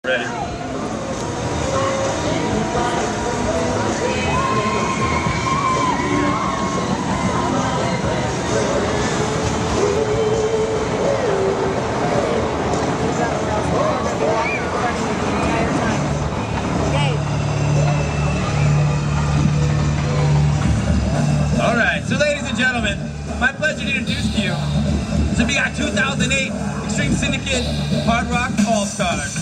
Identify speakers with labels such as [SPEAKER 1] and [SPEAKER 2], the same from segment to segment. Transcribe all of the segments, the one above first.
[SPEAKER 1] Ready? Alright, so ladies and gentlemen, my pleasure to introduce to you to be our 2008 Extreme Syndicate Hard Rock All-Stars.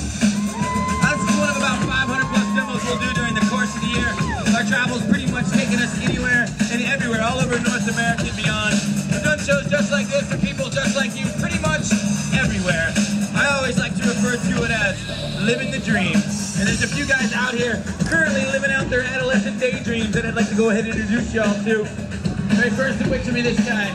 [SPEAKER 1] That's one of about 500 plus demos we'll do during the course of the year. Our travel's pretty much taken us anywhere and everywhere, all over North America and beyond. We've done shows just like this for people just like you, pretty much everywhere. I always like to refer to it as living the dream. And there's a few guys out here currently living out their adolescent daydreams that I'd like to go ahead and introduce y'all to. Very first, picture me this guy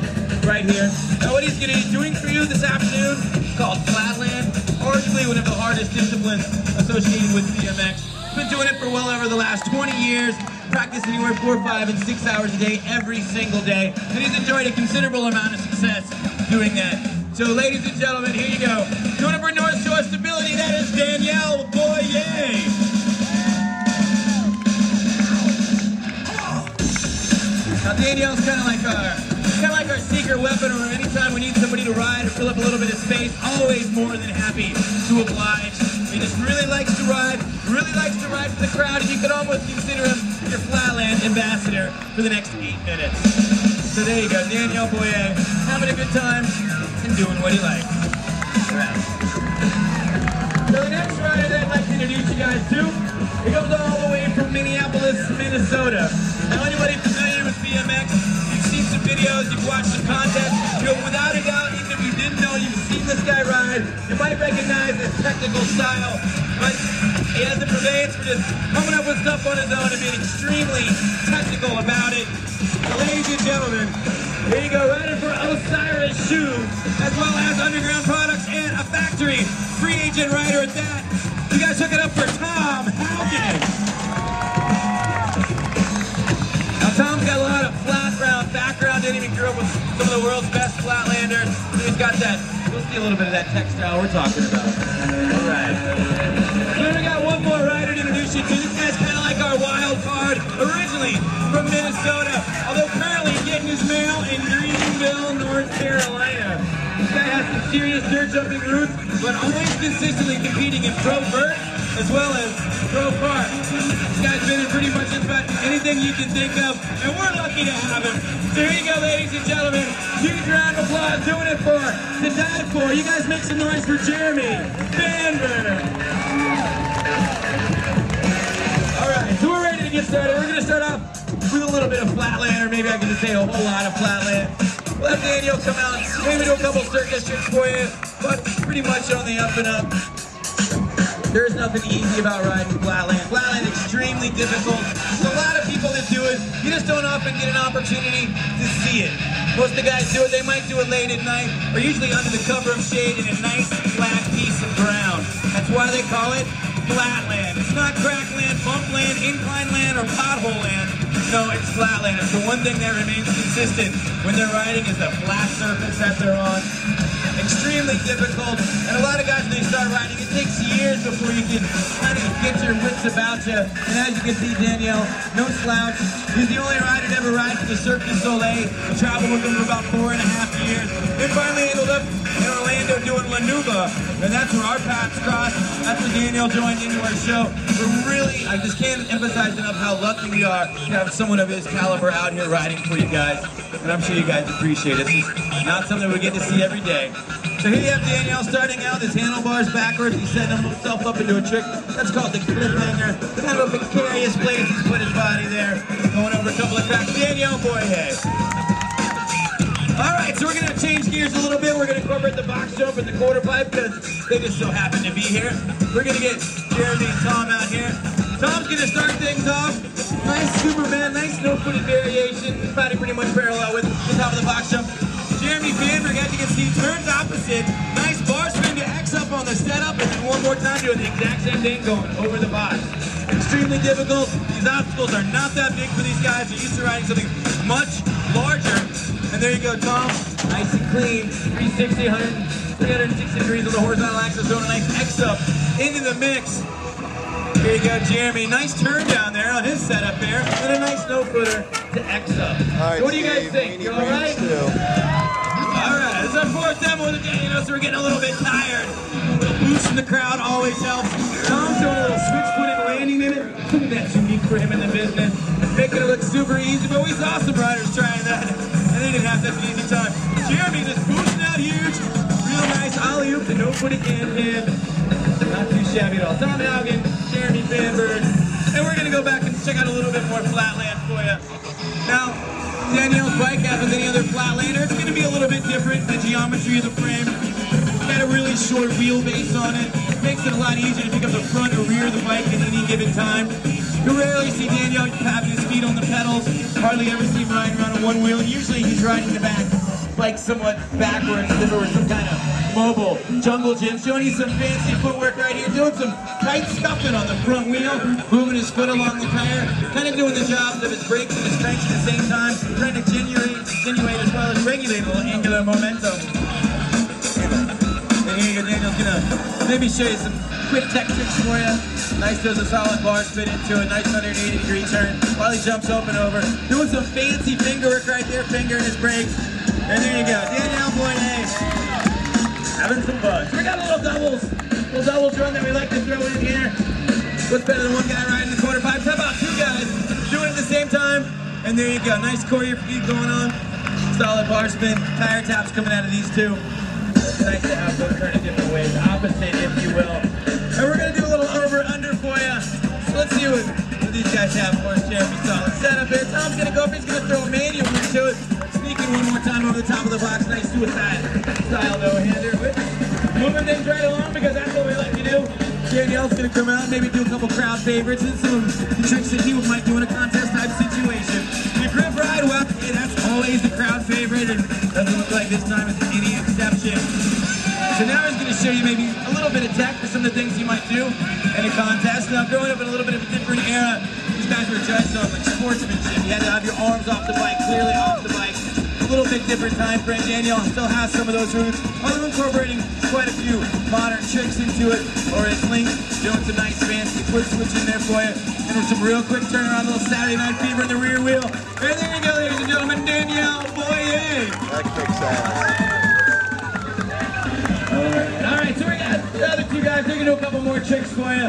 [SPEAKER 1] right here. Now what he's going to be doing for you this afternoon is called flatland, arguably one of the hardest disciplines associated with BMX. He's been doing it for well over the last 20 years, practice anywhere 4, 5, and 6 hours a day, every single day, and he's enjoyed a considerable amount of success doing that. So ladies and gentlemen, here you go. Doing it for North Shore Stability, that is Danielle Boyer. Now Danielle's kind of like our secret weapon, or anytime we need somebody to ride or fill up a little bit of space, always more than happy to oblige. He just really likes to ride for the crowd, and you could almost consider him your flatland ambassador for the next 8 minutes. So there you go, Danielle Boyer, having a good time and doing what he likes. Right. So the next rider that I'd like to introduce you guys to, he comes all the way from Minneapolis, Minnesota. Now anybody familiar with BMX, you've seen some videos, you've watched some content, you know, without a doubt, even if you didn't know, you've seen this guy ride, you might recognize his technical style, but he has the purveyance for just coming up with stuff on his own and being extremely technical about it. So ladies and gentlemen, here you go, riding for Osiris Shoes, as well as Underground Products and a factory free agent rider at that. You guys hook it up for Tom Haugen. Now Tom's got a lot of flat-ground background in him. He grew up with some of the world's best flatlanders. He's got that, you'll see a little bit of that textile we're talking about. All right. Then we got one more rider to introduce you to. This guy's kind of like our wild card, originally from Minnesota, although currently getting his mail in Greenville, North Carolina. This guy has some serious dirt jumping roots, but always consistently competing in pro vert as well as pro park. This guy's been in pretty much about anything you can think of, and we're lucky to have him. So here you go, ladies and gentlemen. Huge round of applause, doing it for To Die For. You guys make some noise for Jeremy Banner. Alright, so we're ready to get started. We're going to start off with a little bit of flatland, or maybe I can just say a whole lot of flatland. We'll have Daniel come out, maybe do a couple circus tricks for you, but pretty much on the up and up. There's nothing easy about riding flatland. Flatland is extremely difficult. There's a lot of people that do it. You just don't often get an opportunity to see it. Most of the guys do it, they might do it late at night, or usually under the cover of shade in a nice flat piece of ground. That's why they call it flatland. It's not crackland, bumpland, incline land, or pothole land. No, it's flatland. It's the one thing that remains consistent when they're riding is the flat surface that they're on. Extremely difficult, and a lot of guys when they start riding, it takes years before you can kind of get your wits about you. And as you can see, Danielle, no slouch. He's the only rider to ever ride for the Cirque du Soleil. I traveled with him for about 4.5 years. Then finally ended up in Orlando doing La Nuba, and that's where our paths crossed. That's where Danielle joined into our show. We're really, I just can't emphasize enough how lucky we are to have someone of his caliber out here riding for you guys. And I'm sure you guys appreciate it. This is not something we get to see every day. So here you have Danielle starting out, his handlebars backwards. He's setting himself up into a trick. That's called the cliffhanger. Kind of a precarious place. He's put his body there. Going over a couple of tracks. Danielle Boyer. Alright, so we're going to change gears a little bit. We're going to incorporate the box jump and the quarter pipe because they just so happen to be here. We're going to get Jeremy and Tom out here. Tom's going to start things off. Nice Superman, nice no-footed variation. Body pretty much parallel with the top of the box jump. Jeremy Banberg, as you can see, turns opposite. Nice bar spin to X up on the setup, and then one more time doing the exact same thing going over the box. Extremely difficult. These obstacles are not that big for these guys. They're used to riding something much larger. And there you go, Tom. Nice and clean. 360, 360 degrees on the horizontal axis, throwing a nice X up into the mix. Here you go, Jeremy. Nice turn down there on his setup there, and a nice no-footer to X up.
[SPEAKER 2] Right,
[SPEAKER 1] so what do you guys think? You all right? Alright, this is our fourth demo of the day, you know, so we're getting a little bit tired. A little boost in the crowd always helps. Tom's doing a little switch foot and landing in it. I think that's unique for him in the business. Making it look super easy, but we saw some riders trying that, and they didn't have such an easy time. Jeremy just boosting out huge. Real nice alley-oop to no-foot again, and not too shabby at all. Tom Haugen, Jeremy Fanberg, and we're gonna go back and check out a little bit more flatland for you. Now, Danielle's bike, as with any other flatlander, it's gonna be a little bit different. The geometry of the frame, got a really short wheelbase on it. Makes it a lot easier to pick up the front or rear of the bike at any given time. You rarely see Danielle having his feet on the pedals. Hardly ever see him riding around on one wheel. Usually he's riding the back, like somewhat backwards, as if it were some kind of mobile jungle gym. Showing you some fancy footwork right here, doing some tight scuffing on the front wheel, moving his foot along the tire, kind of doing the jobs of his brakes and his cranks at the same time, trying to attenuate as well as regulate a little angular momentum. And here you go, Daniel's gonna maybe show you some quick tech tricks for you. Nice, does a solid bar spin into a nice 180-degree turn while he jumps up and over. Doing some fancy finger work right there, fingering his brakes. And there you go, Danielle Boyer, having some fun. So we got a little doubles run that we like to throw in here. What's better than one guy riding the quarter pipes? How about two guys doing it at the same time? And there you go, nice choreo feed going on. Solid bar spin, tire taps coming out of these two. It's nice to have those turn in different ways, opposite if you will. And we're gonna do a little over-under for you. So let's see what these guys have for us. Jeremy, solid setup here. Tom's gonna go up, he's gonna throw a manual into it. Sneaking one more time over the top of the box, nice suicide style no-hander. Moving things right along because that's what we like to do. Danielle's gonna come out, maybe do a couple crowd favorites and some tricks that he might do in a contest type situation. The grip ride, well, hey, that's always the crowd favorite, and doesn't look like this time is any exception. So now he's gonna show you maybe a little bit of tech for some of the things you might do in a contest. Now, growing up in a little bit of a different era, these guys were judged on like sportsmanship. You had to have your arms off the bike, clearly off the bike. A little bit different time frame. Danielle still has some of those roots, although incorporating quite a few modern tricks into it, or his link, doing some nice fancy foot switch in there for you. And there's some real quick turnaround, little Saturday Night Fever in the rear wheel. And there you go, ladies and gentlemen, Danielle Boyer.
[SPEAKER 2] That kicks ass.
[SPEAKER 1] Alright, so we got the other two guys. They're gonna do a couple more tricks for you.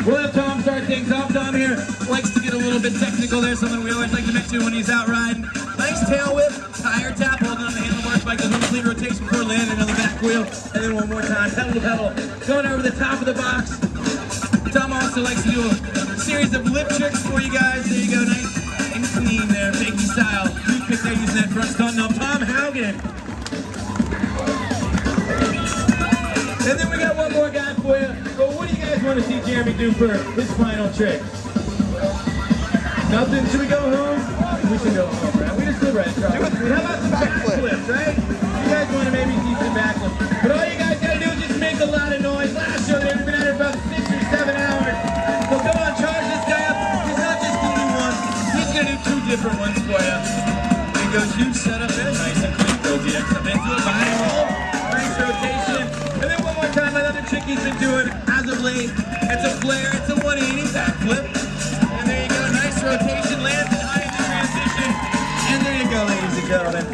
[SPEAKER 1] We'll have Tom start things off. Tom here likes to get a little bit technical there, something we always like to mention when he's out riding. Nice tail whip, tire tap, holding on the handlebars, bike does a complete rotation before landing on the back wheel, and then one more time, pedal to pedal, going over the top of the box. Tom also likes to do a series of lip tricks for you guys. There you go, nice and clean there, fakey style. Toothpick there using that front stunt knob. Tom Haugen. And then we got one more guy for you. But what do you guys want to see Jeremy do for his final trick? Nothing? Should we go home? We should go home, right? We just live right across. How about some backflips, right? You guys want to maybe see some backflips. But all you guys got to do is just make a lot of noise. Last show there, we've been at it about 6 or 7 hours. So come on, charge this guy up. He's not just going to do one. He's going to do two different ones for you. There goes huge setup there. Nice and clean. Goes the X up into a body roll. Nice rotation. And then one more time, another trick he's been doing as of late. It's a flare, it's a 180 backflip. And there you go, nice rotation, lands in high in the transition. And there you go, ladies and gentlemen.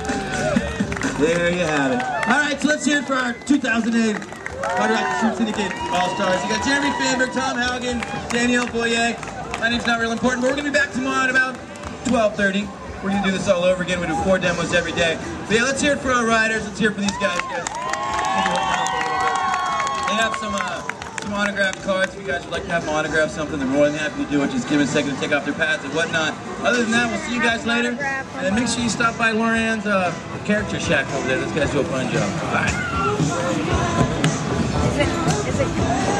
[SPEAKER 1] There you have it. All right, so let's hear it for our 2008 Hard Rock Shoot Syndicate All-Stars. You got Jeremy Fanberg, Tom Haugen, Danielle Boyer. My name's not real important, but we're gonna be back tomorrow at about 12:30. We're gonna do this all over again. We do 4 demos every day. But yeah, let's hear it for our riders. Let's hear it for these guys. They have some autographed cards. If you guys would like to have them autograph something, they're more than happy to do it. Just give them a second to take off their pads and whatnot. Other than that, we'll see you guys later. And then make sure you stop by Loran's character shack over there. Those guys do a fun job. Bye.
[SPEAKER 3] Is it